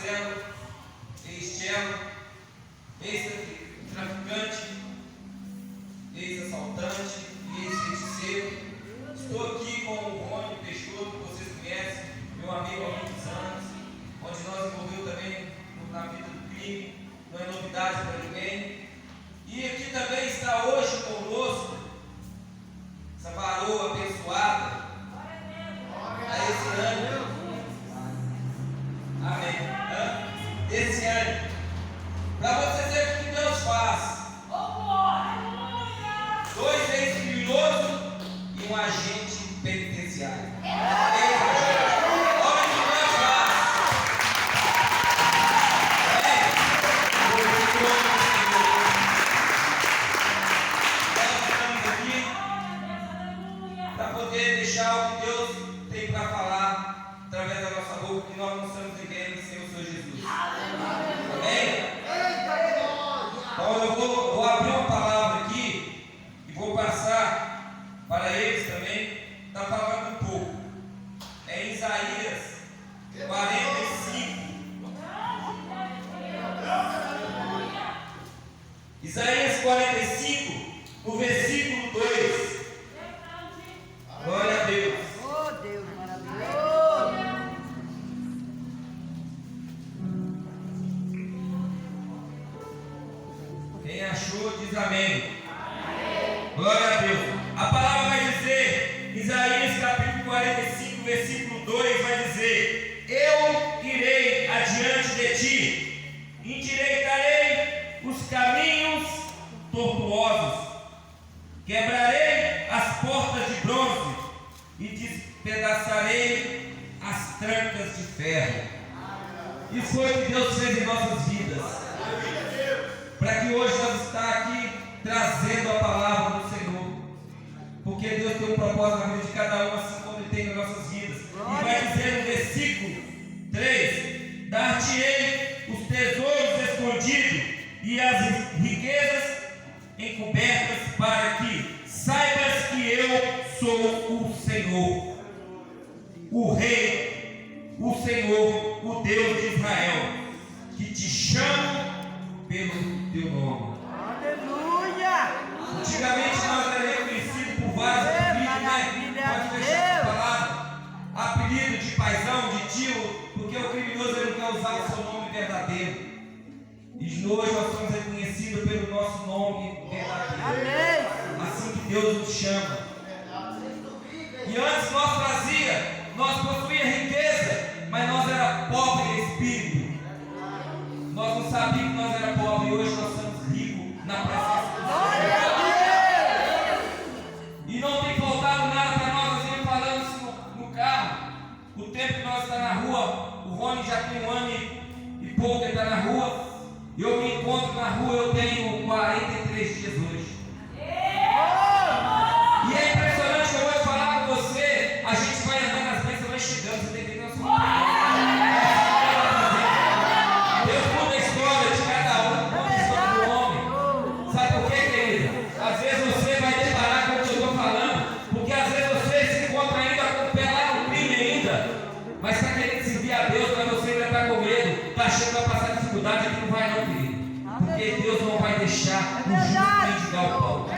Marcelo, ex-Tchelo, ex-traficante, ex-assaltante, ex-feiticeiro. Estou aqui com o Rony Peixoto, que vocês conhecem, meu amigo há muitos anos, onde nós envolveu também na vida do crime, não é novidade para ninguém. E aqui também está hoje conosco essa varoa abençoada, a esse ano. Amém. Esse ano, para você ver o que Deus faz. 2 ex-criminosos e um agente penitenciário. Olha o que Deus faz. Nós estamos aqui para poder deixar o que Deus tem para falar através da nossa boca, que nós não estamos ninguém sem o Senhor Jesus. Amém? Então eu vou abrir uma palavra aqui e vou passar para eles também, está falando um pouco. É Isaías 45. Isaías 45, o versículo 2. Glória a Deus. Oh, Deus maravilhoso. Quem achou diz amém. Glória a Deus. A palavra vai dizer, Isaías capítulo 45, versículo 2, vai dizer: eu irei adiante de ti, endireitarei os caminhos tortuosos, quebrarei as portas de bronze e despedaçarei as trancas de ferro. Isso foi o que Deus fez em nossas vidas, para que hoje nós estamos aqui trazendo a palavra do Senhor, porque Deus tem um propósito na vida de cada um, assim como Ele tem nas nossas vidas. E vai dizer no versículo 3: dar-te-ei os tesouros escondidos e as riquezas encobertas, para que saibas que eu sou o Senhor, o Rei, o Senhor, o Deus de Israel, que te chamo pelo teu nome. Aleluia. Antigamente nós éramos reconhecidos por vários apelidos, né? Pode fechar essa palavra. Apelido de paizão, de tio, porque o criminoso ele não quer usar o seu nome verdadeiro. E hoje nós somos reconhecidos pelo nosso nome verdadeiro. Amém. Assim que Deus nos chama. E antes nós possuíamos riqueza, mas nós era pobre em espírito. Nós não sabíamos que nós era pobre, e hoje nós somos ricos na presença do Senhor. E não tem faltado nada para nós. Nós íamos falando isso no carro. O tempo que nós estamos na rua, o Rony já tem 1 ano e pouco que está na rua. Eu me encontro na rua, eu tenho 43 dias hoje. E é impressionante que eu vou falar com você. A gente vai andando nas bênçãos, vai chegando. Você tem que ver nosso Deus muda a história de cada um, muda a história do homem. Sabe por quê, querida? Às vezes você vai deparar com o que eu estou falando, porque às vezes você se encontra ainda com o pé lá no crime ainda, mas está querendo servir a Deus, mas você ainda está com medo, está achando que vai passar dificuldade, aqui não vai não, querido. Porque Deus não vai deixar o justo mendigar o pão. Nunca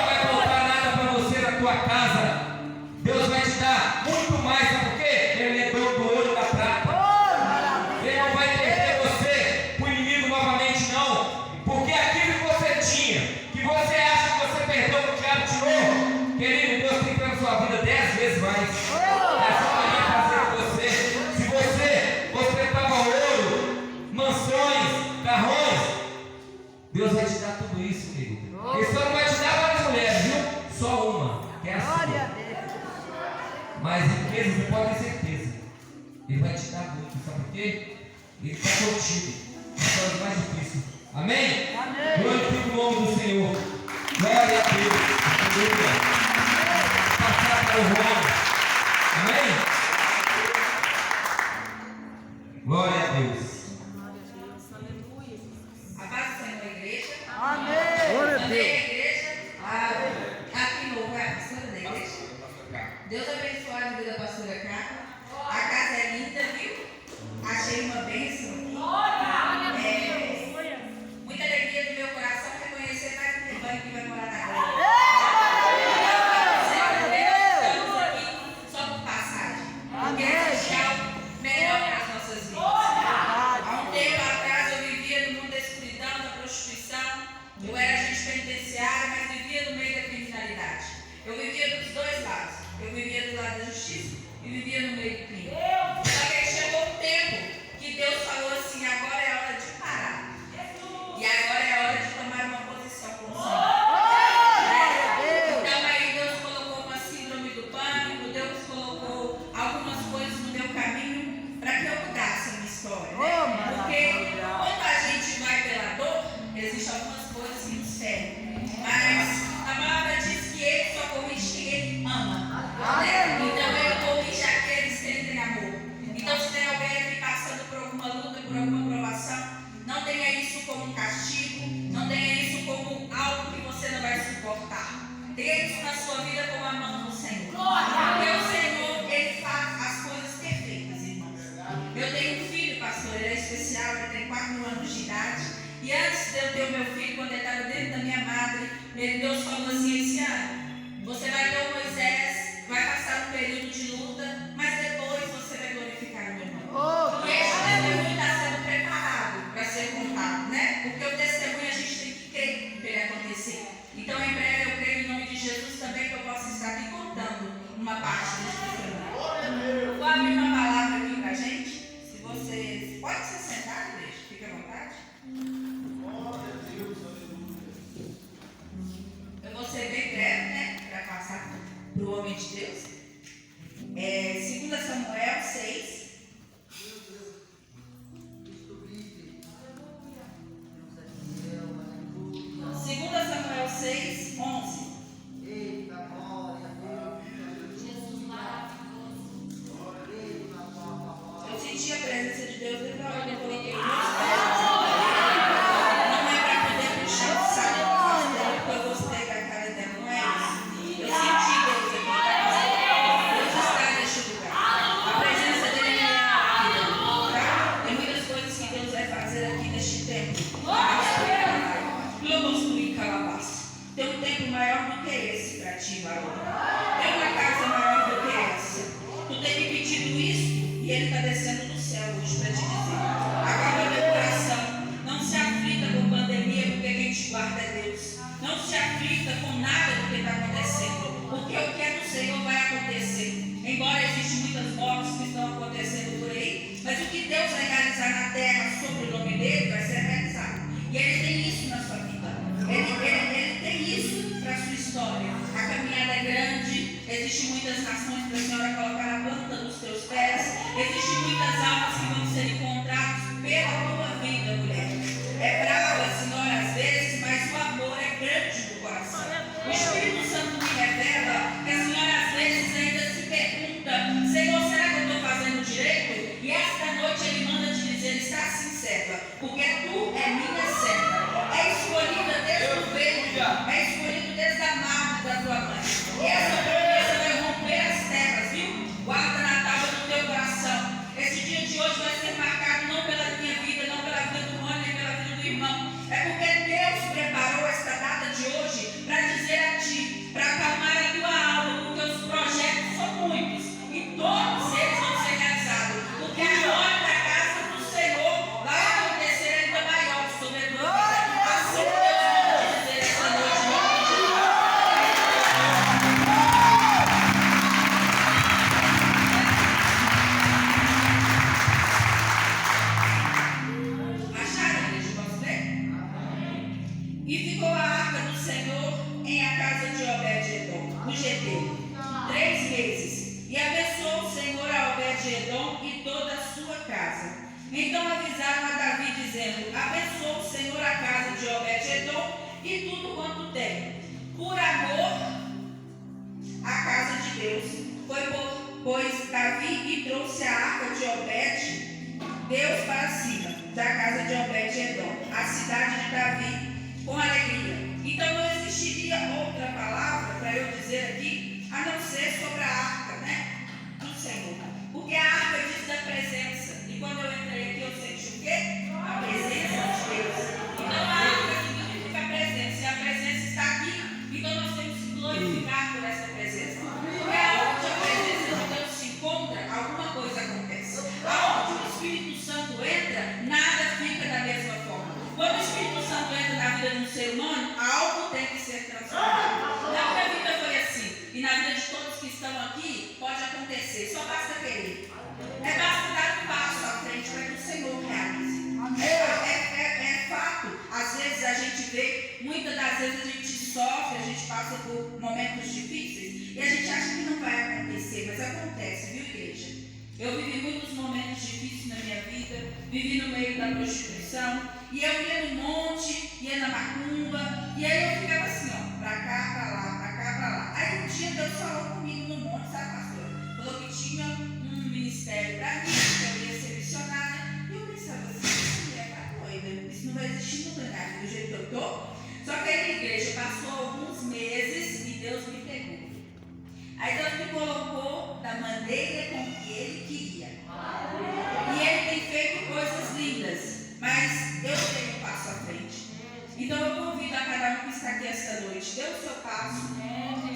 vai faltar nada para você na tua casa. Deus vai te dar muito mais, sabe por quê? Ele é dono do ouro e da prata. Ele não vai perder você para o inimigo novamente, não. Porque aquilo que você tinha, que você acha que você perdeu, que o diabo tirou, querido, Deus tem para a sua vida 10 vezes mais. É só ele fazer com você. Se você ostentava ouro, mansões, carrões, Deus vai te dar tudo isso, querido. Ele só não vai te dar várias mulheres, viu? Só uma, que é a sua. Mas riqueza, você pode ter certeza, Ele vai te dar muito. Sabe por quê? Ele está contigo nas horas mais difíceis. Amém? Amém. Glorifique o nome do Senhor. Glória a Deus. Aleluia. Passar para o Rony. Amém? Glória a Deus. A paz do Senhor, igreja. Amém. Glória a Deus. Igreja. Aqui novo é a pastora da igreja. Deus abençoe a vida da pastora Carla. A casa é linda, viu? Achei uma bem especial, ele tem 4 anos de idade. E antes de eu ter o meu filho, quando ele estava dentro da minha madre, Deus falou assim: esse ano, você vai ter o Moisés, vai passar um período de luta, mas depois você vai glorificar o meu nome. E esse testemunho está sendo preparado para ser contado, né? Porque o testemunho a gente tem que crer para ele acontecer. Então, em breve, eu creio em nome de Jesus também que eu possa estar aqui contando uma parte desse testemunho. Vou abrir uma palavra aqui para a gente. Se vocês... Pode se sentar, igreja, fique à vontade. Eu vou ser bem breve, né? Para passar para o homem de Deus. 2 Samuel 6. Samuel 6, 11. Eita, glória a Deus. Jesus maravilhoso. Eu senti a presença de Deus dentro da hora que eu coloquei os meus pés. Não é para poder puxar o saco, porque eu gostei da cara dela, não é isso. Eu senti Deus aqui na casa. Deus está neste lugar. A presença dele é aqui, tá? Tem muitas coisas que Deus vai fazer aqui neste tempo. Tem um tempo maior do que esse para ti, varão. Tem uma casa maior do que essa. Tu tem me pedido isso e ele está descendo do céu hoje para te dizer. Acalma meu coração. Não se aflita com pandemia, porque quem te guarda é Deus. Não se aflita com nada do que está acontecendo, porque o que é do Senhor vai acontecer. Embora existam muitas mortes que estão acontecendo por aí, mas o que Deus vai realizar na terra sobre o nome dele vai ser realizado. E ele tem isso na sua vida. Ele tem isso para a sua história. A caminhada é grande, existem muitas nações para a senhora colocar a planta dos teus pés, existem muitas almas que vão ser encontradas pela tua vida, mulher. É brava, senhora, às vezes, mas o amor é grande no coração. O Espírito Santo me revela que a senhora às vezes ainda se pergunta: Senhor, será que eu estou fazendo direito? E esta noite ele manda te dizer: está sim, serva, porque tu é minha serva. É escolhida desde o ventre, é escolhido desde a madre da tua mãe. E essa promessa vai romper as terras, viu? Guarda na tábua do teu coração. Esse dia de hoje vai ser marcado não pela minha vida, não pela vida do homem, nem pela vida do irmão. É porque Deus preparou esta data de hoje para dizer a ti, para acalmar a tua alma, porque os projetos são muitos e todos eles vão ser realizados. Porque a hora da casa do Senhor vai acontecer ainda maior sobre a tua vida. Assim Deus vai dizer esta noite, em nome de Jesus. Acharam, igreja? Posso ler? E ficou a arca do Senhor em a casa de Obed-edom, no Geteu, 3 meses. E abençoou o Senhor a Obed-edom e toda a sua casa. Então avisaram a Davi, dizendo: abençoou o Senhor a casa de Obed-edom e tudo quanto tem. Por amor à casa de Deus, pois Davi e trouxe a arca de Obed, Deus para cima da casa de Obed-edom, a cidade de Davi, com alegria. Então não existiria outra palavra para eu dizer aqui, a não ser sobre a arca, né, do Senhor. Porque a arca diz da presença. E quando eu entrei aqui, eu senti o quê? A presença de Deus. Então a arca significa a presença. E a presença está aqui, então nós temos que glorificar por essa presença. Porque aonde a presença de Deus se encontra, alguma coisa acontece. Aonde o Espírito Santo entra, nada fica da mesma forma. Quando o Espírito Santo entra na vida de um ser humano, algo tem que ser transformado. Na minha vida foi assim. E na vida de todos que estão aqui, pode acontecer. Só basta querer. Basta dar um passo à frente para que o Senhor realize. É fato. Às vezes a gente vê, muitas das vezes a gente sofre, a gente passa por momentos difíceis e a gente acha que não vai acontecer, mas acontece, viu, igreja? Eu vivi muitos momentos difíceis na minha vida, vivi no meio da prostituição, e eu ia no monte, ia na macumba, e aí eu ficava assim, ó, pra cá, pra lá, pra cá, pra lá. Aí um dia Deus falou comigo no monte, sabe, pastor? Falou que tinha um ministério pra mim, que eu ia ser missionária, e eu pensava assim, essa mulher tá doida, isso não vai existir no lugar do jeito que eu tô. Só que aí a igreja passou alguns meses e Deus me pegou. Aí Deus me colocou da maneira com que Ele queria. E Ele tem feito coisas lindas. aqui esta noite. Dê o seu passo.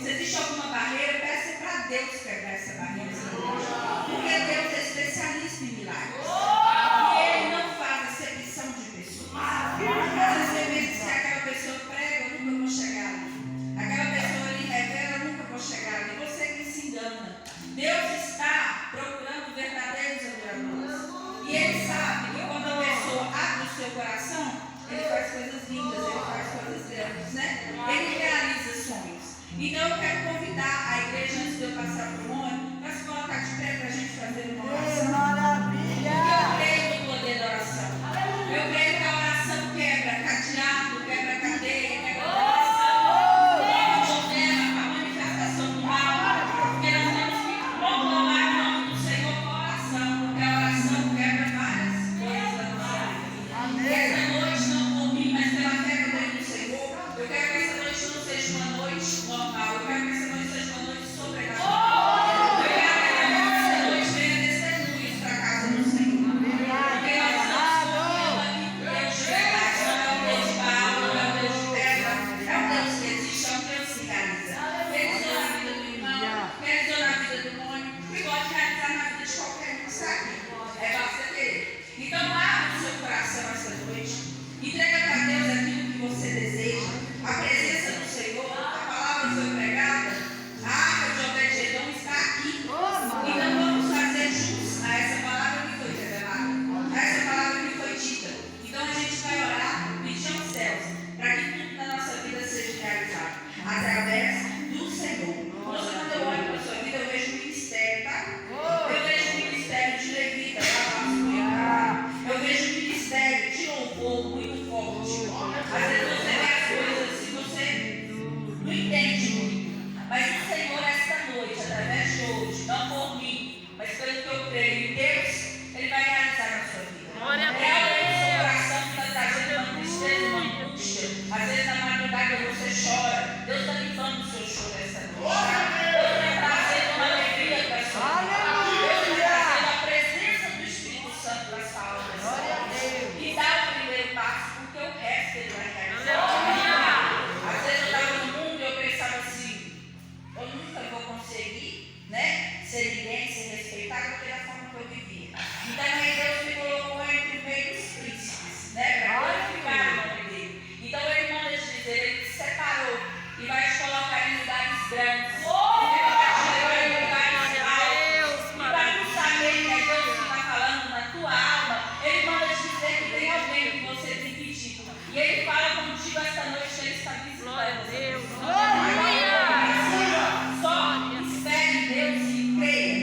Se existe alguma barreira, peça para Deus quebrar essa barreira esta noite. Porque Deus é especialista em milagres. E Ele não faz acepção de pessoas. Às vezes tem vezes que aquela pessoa prega, eu nunca vou chegar ali. Aquela pessoa ali revela, eu nunca vou chegar ali. Você que se engana. Deus está procurando verdadeiros adoradores. E Ele sabe que quando a pessoa abre o seu coração, Ele faz coisas lindas, Ele faz coisas grandes, né? Ele realiza sonhos. Então eu quero convidar a igreja, antes de eu passar para o Mônica, para se colocar de pé para a gente fazer uma oração. Maravilha! Eu creio no poder da oração. Eu creio que a oração quebra cadeado, quebra cadeia, quebra depressão, ordena a manifestação do mal. Porque nós temos que proclamar o nome do Senhor com a oração, porque a oração quebra várias coisas da nossa vida. E essa noite não por mim, mas pela fé que eu tenho no Senhor, eu quero que essa noite não seja uma noite normal, eu quero que essa noite seja uma noite sobrenatural. Eu quero que essa noite venha testemunhos para a casa do Senhor. Porque nós estamos confiando aqui em Deus de verdade, não é um Deus de Baal, não é um Deus de pedra, é um Deus que existe, é um Deus que realiza. Realizou na vida do irmão, realizou na vida do Mônica, e pode realizar na vida de qualquer um que está aqui. É basta querer. Então abra o seu coração essa noite, entrega para Deus aquilo que você deseja, a presença do Senhor, a palavra foi pregada, a arca de Obed-Edom está aqui. Então vamos fazer jus a essa palavra que foi revelada, a essa palavra que foi dita. Então a gente vai orar, pedir aos céus, para que tudo na nossa vida seja realizado, através do Senhor. Hoje, quando eu olho para a sua vida, eu vejo um ministério, tá? Eu vejo um ministério de levita, eu vejo um ministério de louvor muito forte. Às vezes você vê as coisas e você não entende muito. Mas o Senhor, esta noite, através de hoje, não por mim, mas pelo que eu creio em Deus, Ele vai realizar na sua vida. É algo no seu coração que está trazendo uma tristeza, uma angústia. Às vezes na madrugada você chora. Deus está limpando o seu choro esta noite. Deus está trazendo uma alegria para a sua vida. Deus está trazendo a presença do Espírito Santo para a sua alma. E dá o primeiro passo, porque o resto Ele vai realizar. Às vezes eu estava no mundo e eu pensava assim, eu nunca vou conseguir, né, ser ninguém, ser respeitado, porque é a forma que eu vivia. Então aí Deus me colocou entre o meio dos príncipes, né, para glorificar o nome dele. Então Ele manda te dizer, Ele te separou e vai te colocar em lugares grandes. Ele vai te levar em lugares altos. E para tu saber que é Deus que está falando na tua alma, Ele manda te dizer que tem alguém que você tem pedido. E Ele fala contigo esta noite que Ele está visitando. Só espere em Deus e creia.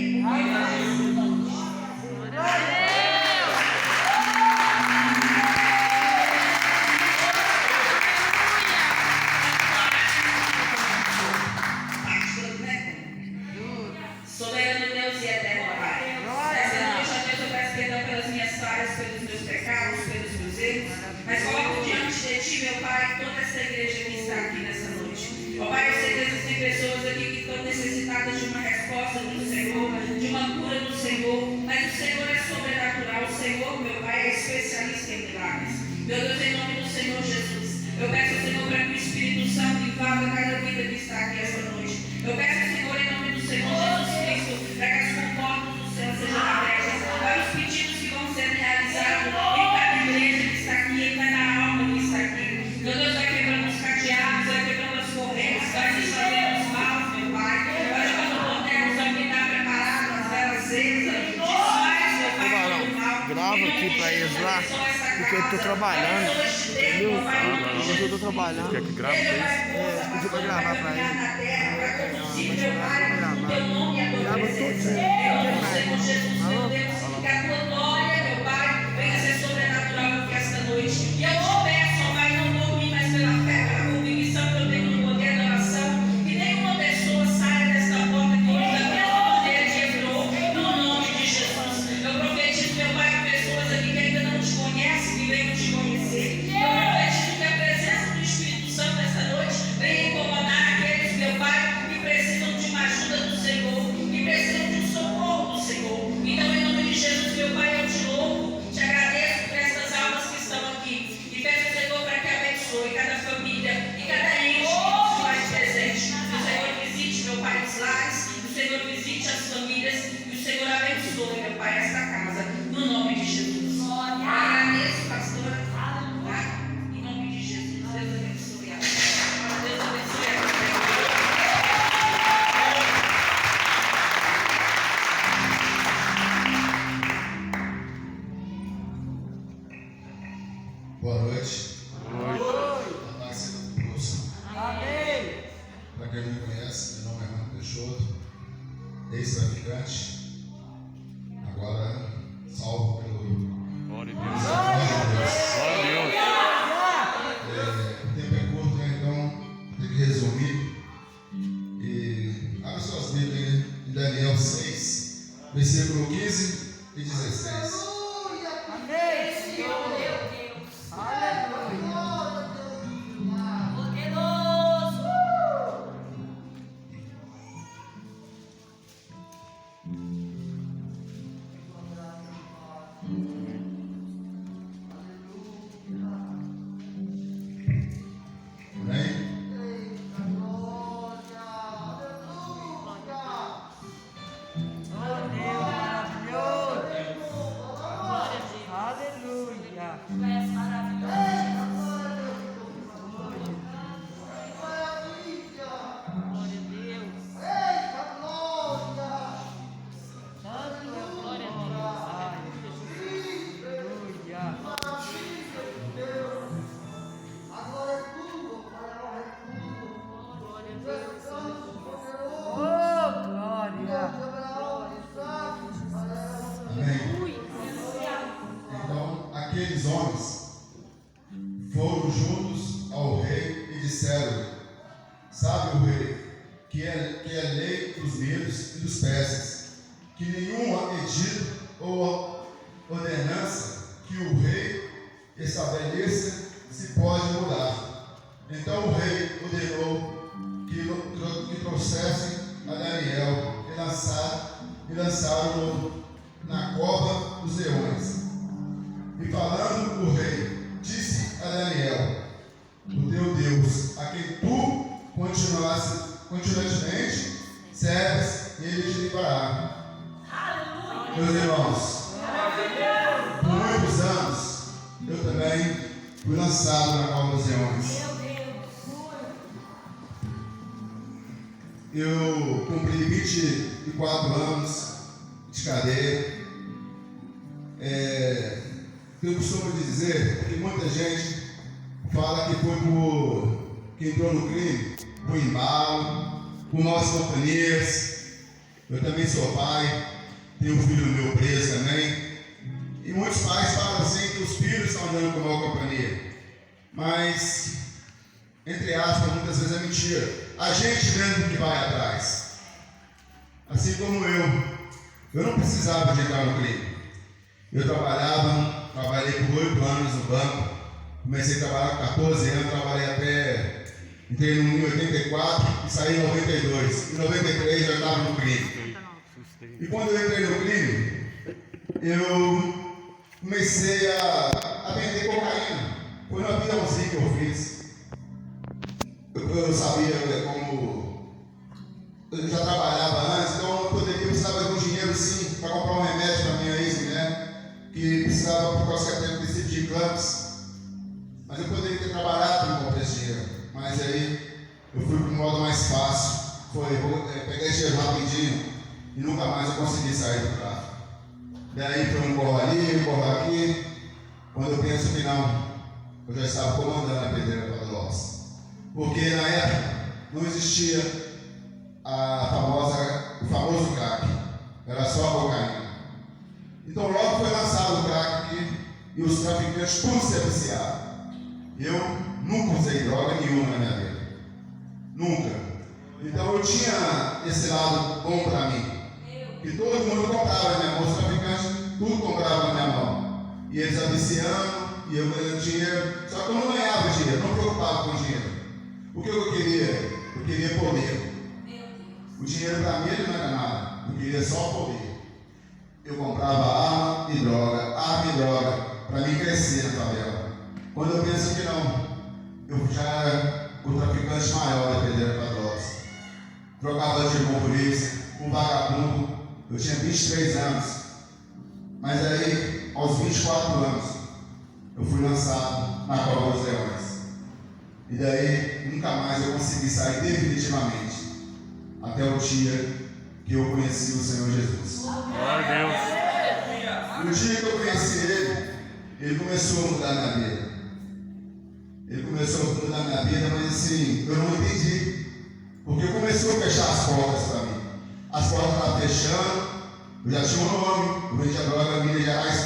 Soberano Deus e eterno Pai. Essa noite, ó Deus, eu peço perdão pelas minhas falhas, pelos meus pecados, pelos meus erros. Mas coloco diante de Ti, meu Pai, toda essa igreja que está aqui nessa noite. Ó Pai, eu sei que existem pessoas aqui que estão necessitadas de uma resposta do Senhor, de uma cura do Senhor. Mas o Senhor é sobrenatural. O Senhor, meu Pai, é especialista em milagres. Meu Deus, em nome do Senhor Jesus, eu peço ao Senhor para que o Espírito Santo invada cada vida que está aqui essa noite. Eu peço ao Senhor, em nome do Senhor Jesus Cristo, para que as comportas do céu sejam abertas, para os pedidos que vão ser realizados em cada igreja que está aqui, em cada alma que está aqui. Meu Deus, vai quebrando os cadeados, vai quebrando as correntes, vai desfazendo os maus, meu Pai. Vai jogando porteiros aqui, está preparado, as velas acesas, desfaz, meu Pai, todo o mal. Grava aqui para eles lá, porque eu estou trabalhando, entendeu? Hoje eu estou trabalhando. Quer que grave isso? Eu pedi para gravar para ele. Grava tudo. Alô? Que a tua glória, meu Pai, venha ser sobrenatural aqui esta noite. E eu te peço, ó Pai, não por mim, mas pela fé, pela convicção que eu tenho no poder da oração, que nenhuma pessoa saia desta porta que hoje da mesma maneira que entrou, no nome de Jesus. Eu profetizo, meu Pai, que pessoas aqui que ainda não te conhecem, que venham te conhecer. Eu profetizo que a presença do Espírito Santo esta noite venha incomodar aqueles, meu Pai, que precisam de uma ajuda do Senhor, que precisam de um socorro do Senhor. Então, em nome de Jesus, meu Pai, Boa noite. A paz seja conosco. Amém. Para quem não me conhece, meu nome é Marco Peixoto, ex-traficante, agora salvo pelo Glória a Deus. O tempo é curto, né? Então tem que resumir. E abre suas Bíblias em Daniel 6, versículo 15 e 16. Amém. Senhor, meu Deus. Aleluia. Poderoso. Amém? Eita glória. Aleluia. Oh Deus maravilhoso. Aleluia. Tu és maravilhoso. Amém. Então, aqueles homens foram juntos ao rei e disseram: sabe o rei, que é lei dos medos e dos persas, que nenhum edito ou ordenança que o rei estabeleça se pode mudar. Então o rei ordenou que trouxessem a Daniel e lançaram-no na cova dos leões. E falando o rei, disse a Daniel: o teu Deus, a quem tu continuamente serves, ele te livrará. Meus irmãos, por muitos anos eu também fui lançado na cova dos leões. Eu cumpri 24 anos de cadeia. Eu costumo dizer que muita gente fala que foi que entrou no crime por embalo, por más companhias. Eu também sou pai, tenho um filho meu preso também. E muitos pais falam assim que os filhos estão andando com má companhia. Mas, entre aspas, muitas vezes é mentira. A gente mesmo que vai atrás. Assim como eu não precisava de entrar no crime. Eu trabalhei por 8 anos no banco. Comecei a trabalhar com 14 anos, entrei em 84 e saí em 92. Em 93 eu estava no crime. E quando eu entrei no crime, eu comecei a vender cocaína. Foi uma aviãozinha que eu fiz. Eu sabia como. Eu já trabalhava antes, então eu precisava de um dinheiro sim para comprar um remédio para minha ex-mulher, que precisava por qualquer tempo desse tipo de eclâmpsia. Mas eu poderia ter trabalhado para comprar esse dinheiro. Mas aí eu fui para um modo mais fácil. Peguei dinheiro rapidinho e nunca mais eu consegui sair do tráfico. Daí foi um corro ali, um corro aqui. Quando eu penso que não, eu já estava comandando a pedreira para Lopes. Porque na época não existia o famoso crack. Era só a cocaína. Então logo foi lançado o crack aqui e os traficantes tudo se viciaram. Eu nunca usei droga nenhuma na minha vida. Nunca. Então eu tinha esse lado bom para mim. E todo mundo comprava na minha mão, os traficantes tudo comprava na minha mão. E eles aviciando, e eu ganhando dinheiro. Só que eu não ganhava dinheiro, não me preocupava com dinheiro. O que eu queria? Eu queria poder. O dinheiro para mim não era nada. Eu queria só poder. Eu comprava arma e droga, para mim crescer na favela. Quando eu penso que não, eu já era o traficante maior da pedreira Padrões. Trocava de com polícia, um vagabundo. Eu tinha 23 anos. Mas aí, aos 24 anos, eu fui lançado na cova dos leões. E daí, nunca mais eu consegui sair definitivamente. Até o dia que eu conheci o Senhor Jesus. Glória a Deus. No dia que eu conheci Ele começou a mudar minha vida. Ele começou a mudar a minha vida, mas assim, eu não entendi. Porque começou a fechar as portas para mim. As portas estavam fechando, eu já tinha um nome, eu vendia droga em Minas Gerais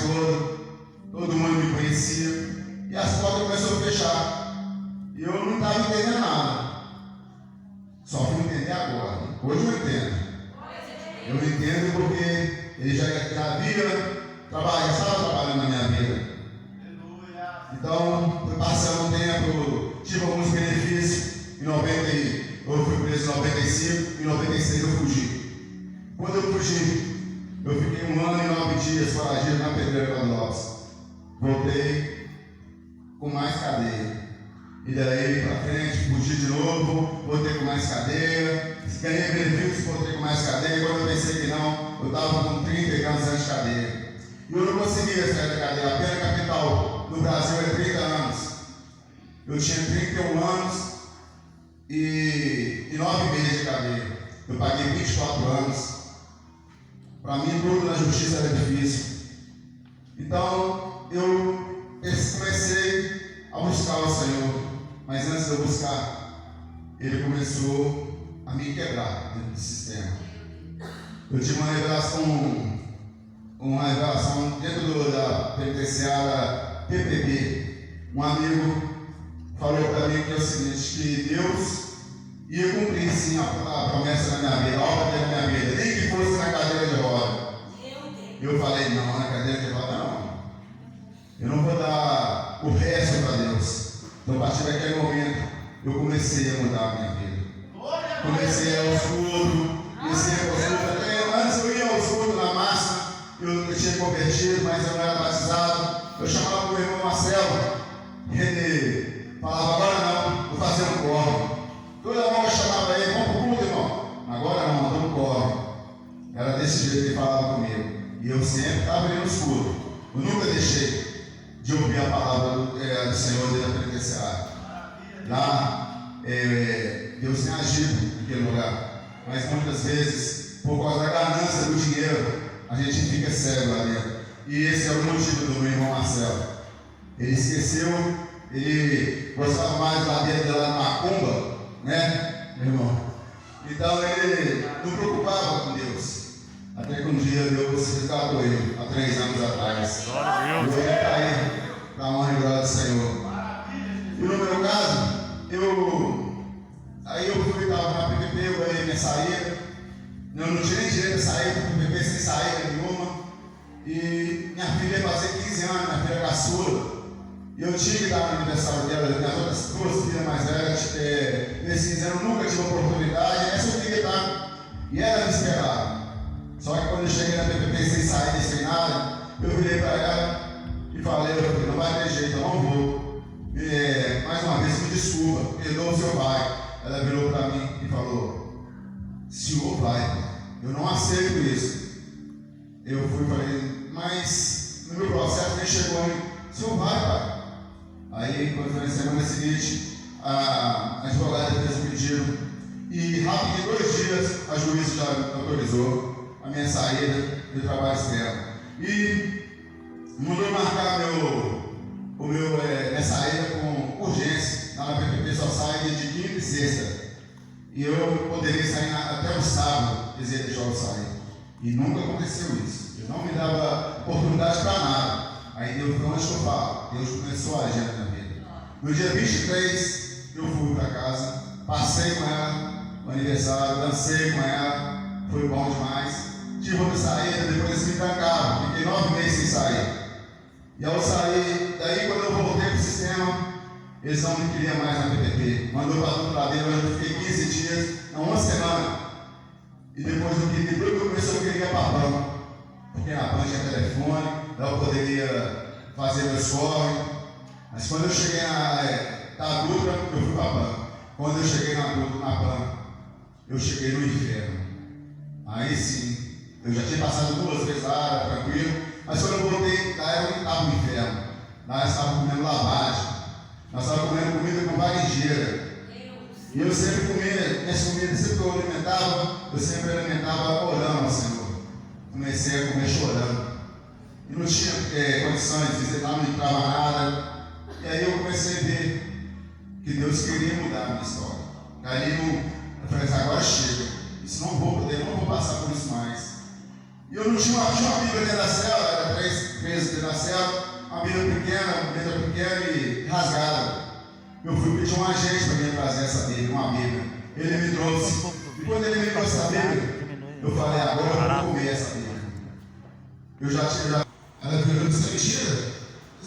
todo mundo me conhecia. E as portas começaram a fechar. E eu não estava entendendo nada. Só fui entender agora. Hoje eu entendo. Eu entendo porque ele já havia estava trabalhando na minha vida. Então, foi passando um tempo, tive alguns benefícios. Eu fui preso em 95, em 96 eu fugi. Quando eu fugi, eu fiquei 1 ano e 9 dias foragido na Pedreira Cláudio Lopes. Voltei com mais cadeia. E daí pra frente, fugi de novo, voltei com mais cadeia. Ganhei benefícios, voltei com mais cadeia. Quando eu pensei que não, eu estava com 30 anos de cadeia. E eu não conseguia sair da cadeia. A pena capital no Brasil é 30 anos. Eu tinha 31 anos e 9 meses de cadeia. Eu paguei 24 anos. Para mim, tudo na justiça era difícil. Então, eu comecei a buscar o Senhor. Mas antes de eu buscar, Ele começou a me quebrar dentro do sistema. Eu tive uma revelação dentro da penitenciária PPB. Um amigo falou para mim que é o seguinte, que Deus ia cumprir sim a promessa da minha vida, a obra da minha vida, nem que fosse na cadeira de roda. Eu falei, não, na cadeira de roda não. Eu não vou dar o resto para Deus. Então, a partir daquele momento, eu comecei a mudar a minha vida. Comecei a ir aos cultos, até antes eu ia aos cultos na massa, eu tinha convertido, mas eu não era batizado. Eu chamava o meu irmão Marcelo, ele falava, agora não, vou fazer um corre. Toda hora eu chamava ele, vamos pro culto, irmão. Agora não, então não corre. Era desse jeito que ele falava comigo. E eu sempre estava indo nos cultos. Eu nunca deixei de ouvir a palavra do Senhor dentro da penitenciária. Lá, Deus tem agido naquele lugar. Mas muitas vezes, por causa da ganância do dinheiro, a gente fica cego lá dentro. E esse é o motivo do meu irmão Marcelo. Ele esqueceu, ele gostava mais lá dentro da macumba, né, meu irmão? Então ele não preocupava com Deus. Até que um dia Deus resgatou ele, há 3 anos atrás. Eu ia cair para a honra e glória do Senhor. E no meu caso, eu estava na PPP, eu ganhei minha saída. Eu não tinha nem direito de sair para a PPP sem saída nenhuma. E minha filha ia fazer 15 anos, minha filha caçula. E eu tinha que dar no aniversário dela, minhas outras 2 filhas mais velhas, nesse 15 anos eu nunca tive oportunidade, essa eu queria estar. E ela me esperava. Só que quando eu cheguei na PPP sem saída, sem nada, eu virei para ela e falei, não vai ter jeito, eu não vou. Mais uma vez, me desculpa, perdoa o seu pai. Ela virou para mim e falou, senhor vai, eu não aceito isso. Eu fui e falei, mas no meu processo nem chegou aí, senhor vai, pai. Aí, quando foi na semana seguinte, a advogada fez um pedido e rapidinho, 2 dias, a juíza já autorizou a minha saída do trabalho externo. E mandou marcar minha saída com urgência. Na PPP só sai de quinta e sexta. E eu poderia sair até o sábado, dizer deixar eu sair. E nunca aconteceu isso. Eu não me dava oportunidade para nada. Aí Deus, onde que eu falo? Deus começou a agir na minha vida. No dia 23, eu fui para casa, passei com ela no aniversário, dancei com ela, foi bom demais. Tive outra saída, depois eles me trancaram, fiquei 9 meses sem sair. E ao sair, daí quando eu voltei para o sistema, eles não me queriam mais na PPP. Mandou para tudo lá dentro, eu fiquei 15 dias, não, 1 semana. E depois eu comecei, eu queria ir para a banca. Porque na banca tinha telefone, lá eu poderia fazer meu esforço. Mas quando eu cheguei na Dutra, eu fui para a banca. Quando eu cheguei na banca, eu cheguei no inferno. Aí sim, eu já tinha passado 2 vezes lá, era tranquilo. Mas quando eu voltei, lá eu estava no inferno. Lá eu estava comendo lavagem. Nós estávamos comendo comida com varejeira. E eu sempre comia, minhas comidas, sempre que eu sempre alimentava orando ao Senhor. Comecei a comer chorando. E não tinha condições de dizer, não entrava nada. E aí eu comecei a ver Deus queria mudar a minha história. Aí eu falei assim, agora chega. Isso não vou poder, não vou passar por isso mais. E eu não tinha uma Bíblia dentro da cela, era 3 meses dentro da cela, uma Bíblia pequena e rasgada. Eu fui pedir um agente para me trazer essa Bíblia, uma Bíblia. Ele me trouxe. E quando ele me trouxe essa Bíblia, eu falei, agora eu vou comer essa Bíblia. Eu já tinha. Ela virou, isso é mentira?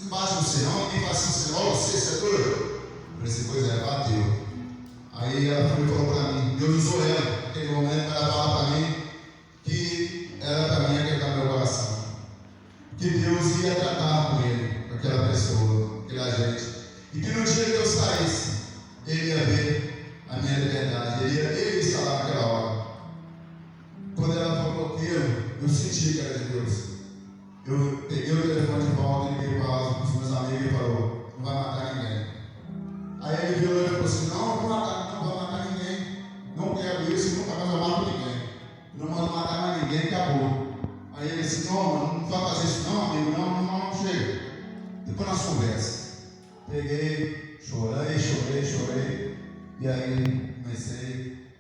Não bate você não, alguém fala assim, você é doido? Eu falei assim, pois é, bateu. Aí ela falou para mim, Deus usou ela, naquele momento, para ela falar para mim que era para mim aquietar meu coração. Que Deus ia tratar com ele, com aquela pessoa, aquele agente. E que no dia que Deus saísse, ele ia ver a minha liberdade, ele ia estar lá naquela hora. Quando ela falou aquilo, eu senti que era de Deus. Eu peguei o telefone de volta, liguei para os meus amigos e falou, não vai matar ninguém. Aí ele virou e falou assim, não vai matar ninguém. Não quero isso, nunca mais eu mato ninguém. Não mando matar mais ninguém, acabou. Aí ele disse, não, não vai fazer isso não, amigo, não, chega. Depois nós conversamos. Peguei, chorei. E aí comecei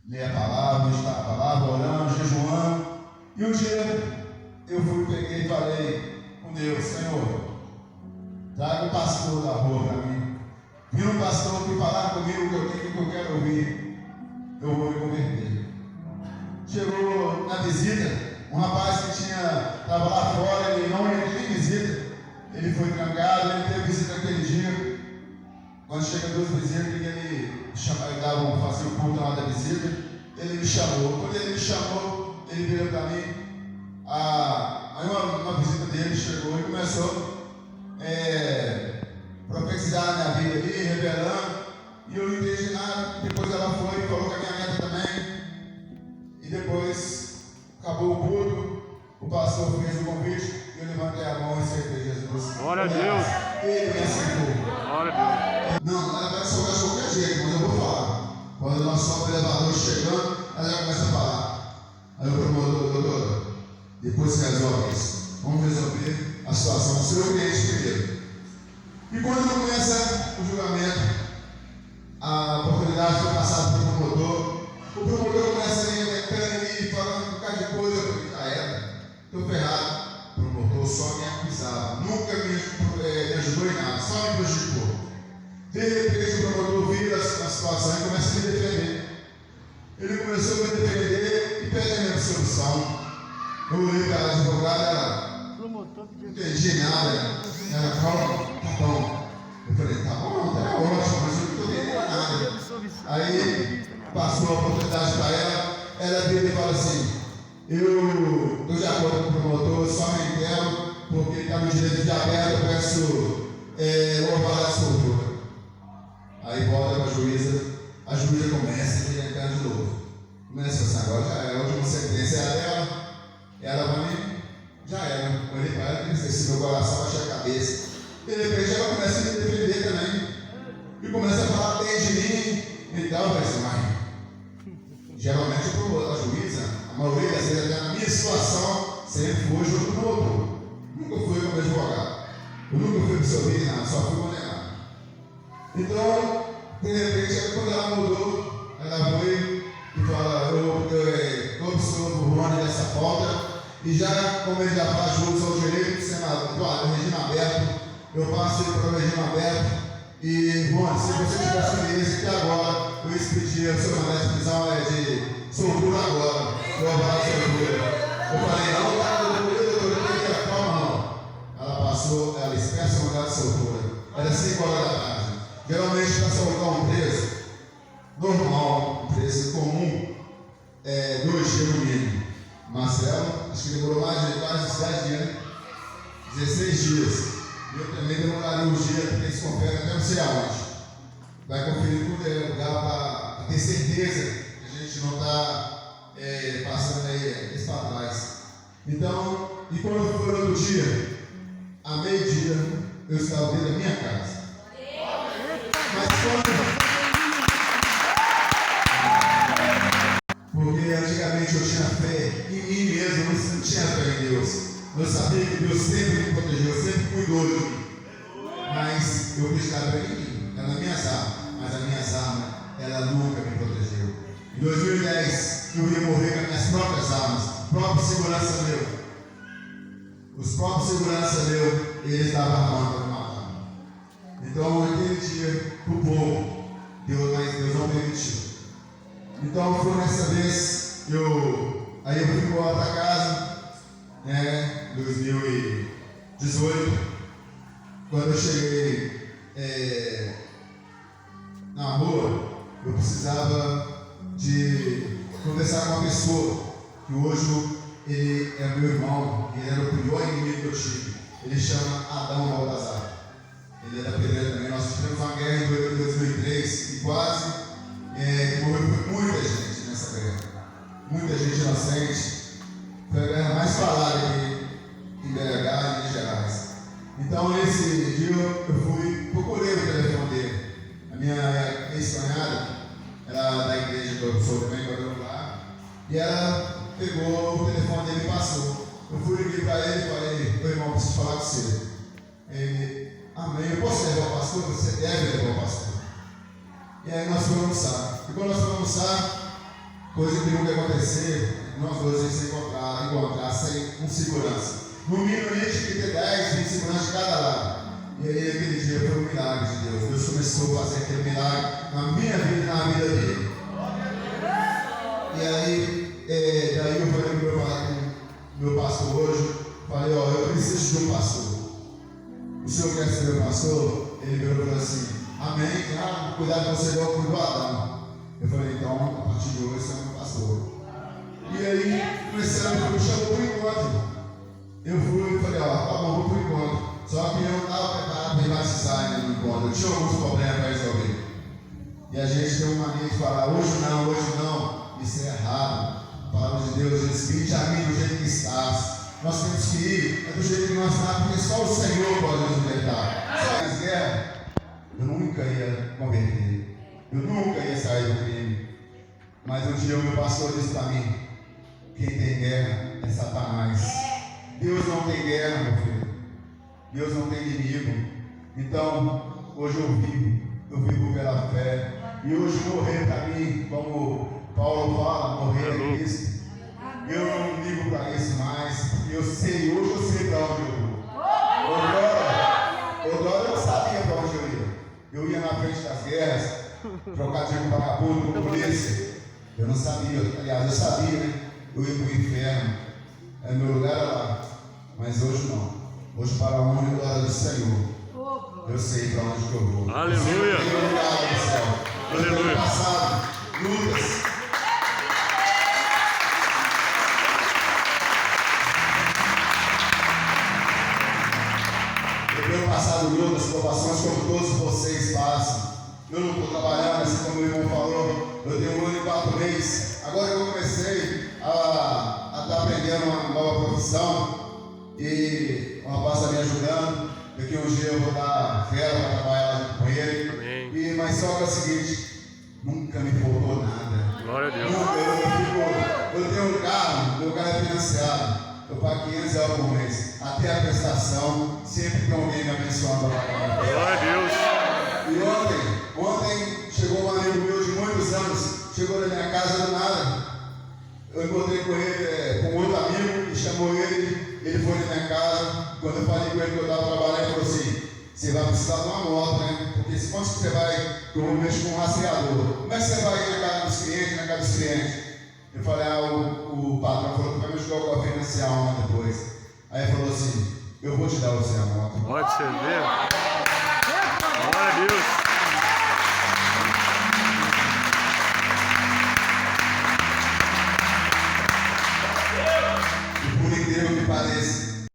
a ler a palavra, meditar a palavra, orando, jejuando. E um dia eu peguei e falei com Deus, Senhor, traga o pastor da rua para mim. Vira um pastor que falar comigo o que eu quero ouvir, eu vou me converter. Chegou na visita, um rapaz que estava lá fora, ele não ia ter visita, ele foi trancado, ele teve visita aquele dia. Quando chega 2 visitas, ele fazia o culto lá da visita, ele me chamou. Quando ele me chamou, ele virou para mim. Aí uma visita dele chegou e começou a profetizar na minha vida ali, revelando, e eu não entendi nada. Depois ela foi e falou com a minha neta também, e depois acabou o culto, o pastor fez o convite, e eu levantei a mão e aceitei Jesus. Glória a Deus! Ele me aceitou. Glória a Deus! Não, ela vai soltar de qualquer jeito, mas eu vou falar. Quando nós somos o elevador chegando, ela já começa a falar. Aí eu promotor, doutor, depois você resolve isso. Vamos resolver a situação do seu cliente primeiro. E quando começa o julgamento, a oportunidade foi passada para o promotor começa a me falando um bocado de coisa. Eu falei, já era, estou ferrado. O promotor só me acusava, nunca me ajudou em nada, só me prejudicou. De repente o promotor vira a situação e começa a me defender. Ele começou a me defender e pede a minha absolução. Eu olhei para a advogada, ela não entendi nada. Ela falou, tá bom. Eu falei, tá bom, tá ótimo, mas eu não estou entendendo nada. Aí passou a oportunidade para ela, ela veio e falou assim, eu estou de acordo com o promotor, só me entendo, porque está no direito de aberto, eu peço o alvará de soltura. Aí volta para a juíza começa a entrar de novo. Começa assim, agora já é a última sentença é a dela. Ela vai me. Já era. Eu olhei para ela e disse: meu coração baixa a cabeça. De repente ela começa a me defender também. E começa a falar bem de mim. Então eu falei assim, mas geralmente a juíza, a maioria das vezes, até na minha situação, sempre foi junto com o outro. Nunca fui como advogado. Eu nunca fui absolvido em nada, só fui condenado. Então, de repente, quando ela mudou, ela foi e fala, eu absolvo o Rony dessa falta. E já, como ele já faz jus ao direito, do regime aberto, eu passo ele para o regime aberto. E, Rony, se você tivesse feliz, que agora eu expedia o seu mandato de prisão de soltura agora, eu abraço a soltura. Eu falei, não, calma não. Ela passou, ela expressa o mandato de soltura. Era 5 horas da tarde. Geralmente, para soltar um preso, normal, um preso comum, 2 dias no mínimo. Marcelo, acho que demorou mais de quase 7 dias, 16 dias. E eu também demoraria uns dias, porque eles conferem até não sei aonde. Vai conferir tudo lugar para ter certeza que a gente não está passando aí isso para trás. Então, e quando foi no outro dia, a meio-dia, eu estava dentro da minha casa. Mas quando. Porque antigamente eu tinha fé em mim mesmo, eu não tinha fé em Deus. Eu sabia que Deus sempre me protegeu, sempre cuidou de mim. Mas eu acreditava em mim, era na minha sala. mas as minhas armas, ela nunca me protegeu. Em 2010, eu ia morrer com as minhas próprias armas, própria segurança meu. Os próprios segurança meu, eles davam a mão para me matar. Então, naquele dia, o povo, Deus não permitiu. Então, foi nessa vez, aí eu fui embora para casa, né, 2018, quando eu cheguei na rua, eu precisava de conversar com uma pessoa, que hoje ele é meu irmão, ele era o pior inimigo que eu tive. Ele chama Adão Baltazar. Ele é da pedreira também. Nós tivemos uma guerra em 2003 e quase morreu muita gente nessa guerra. Muita gente inocente. Foi a guerra mais falada aqui em BH e Minas Gerais. Então, nesse dia, eu procurei o telefone dele. A minha ex-cunhada, ela da igreja que eu sou também, lá, e ela pegou o telefone dele e passou. Eu fui liguei para ele e falei: meu irmão, preciso falar com você. Ele: amém, eu posso levar o pastor? Você deve levar o pastor. E aí nós fomos almoçar. E quando nós fomos almoçar, coisa que nunca ia acontecer, nós dois íamos se encontrar sem segurança. No mínimo, a gente tinha que ter 10, 20 seguranças de cada lado. E aí, aquele dia foi um milagre de Deus. Deus começou a fazer aquele milagre na minha vida e na vida dele. E aí, daí eu falei para o meu pastor hoje, falei: ó, eu preciso de um pastor. O senhor quer ser meu pastor? Ele virou e falou assim: amém, claro, cuidado com você igual cuidou Adão. Eu falei: então, a partir de hoje você é meu pastor. E aí, me chamou para o encontro. Eu fui e falei: ó, tá bom, vou para o encontro. Só que eu não estava preparado para ir batizar ainda no encontro. Eu tinha alguns problemas para resolver. E a gente tem uma mania de falar: hoje não. Isso é errado. A palavra de Deus diz: vinde a mim do jeito que estás. Nós temos que ir do jeito que nós estamos, porque só o Senhor pode nos libertar. Só as guerras, eu nunca ia converter. Eu nunca ia sair do crime. Mas um dia o meu pastor disse para mim: quem tem guerra é Satanás. Deus não tem guerra, meu filho. Deus não tem inimigo. Então, hoje eu vivo pela fé. E hoje morrer para mim, como Paulo fala, morrer é Cristo. Eu não ligo para isso mais, porque hoje eu sei para onde eu vou. Outrora eu sabia para onde eu ia. Eu ia na frente das guerras, trocar dinheiro com vagabundo, com polícia. Eu não sabia, aliás, eu sabia, né? Eu ia para o inferno. Meu lugar era lá. Mas hoje não. Hoje, para a honra e glória do Senhor, eu sei para onde que eu vou. Aleluia! Aleluia! Passado, lutas. Eu tenho passado lutas, provações como todos vocês passam. Eu não estou trabalhando, assim como o irmão falou. Eu tenho 1 ano e 4 meses. Agora eu comecei a estar aprendendo uma nova profissão. E o rapaz está me ajudando. Daqui um dia eu vou dar fera para trabalhar junto com ele. Mas só que é o seguinte: nunca me faltou nada. Glória a Deus. Eu tenho um carro, meu carro é financiado. Eu pago R$500 por mês. Até a prestação, sempre tem alguém me abençoando para pagar. Glória a Deus. E ontem chegou um amigo meu de muitos anos, chegou na minha casa do nada. Eu encontrei com ele, com outro amigo, e chamou ele. Ele foi na minha casa. Quando eu falei com ele que eu estava trabalhando, ele falou assim: você vai precisar de uma moto, né? Porque se quando você vai, eu vou mexer com um rastreador. Como é que você vai ir na casa dos clientes, Eu falei: o patrão falou que vai me ajudar a financiar uma depois. Aí ele falou assim: eu vou te dar você a moto. Pode ser ver. Glória a Deus.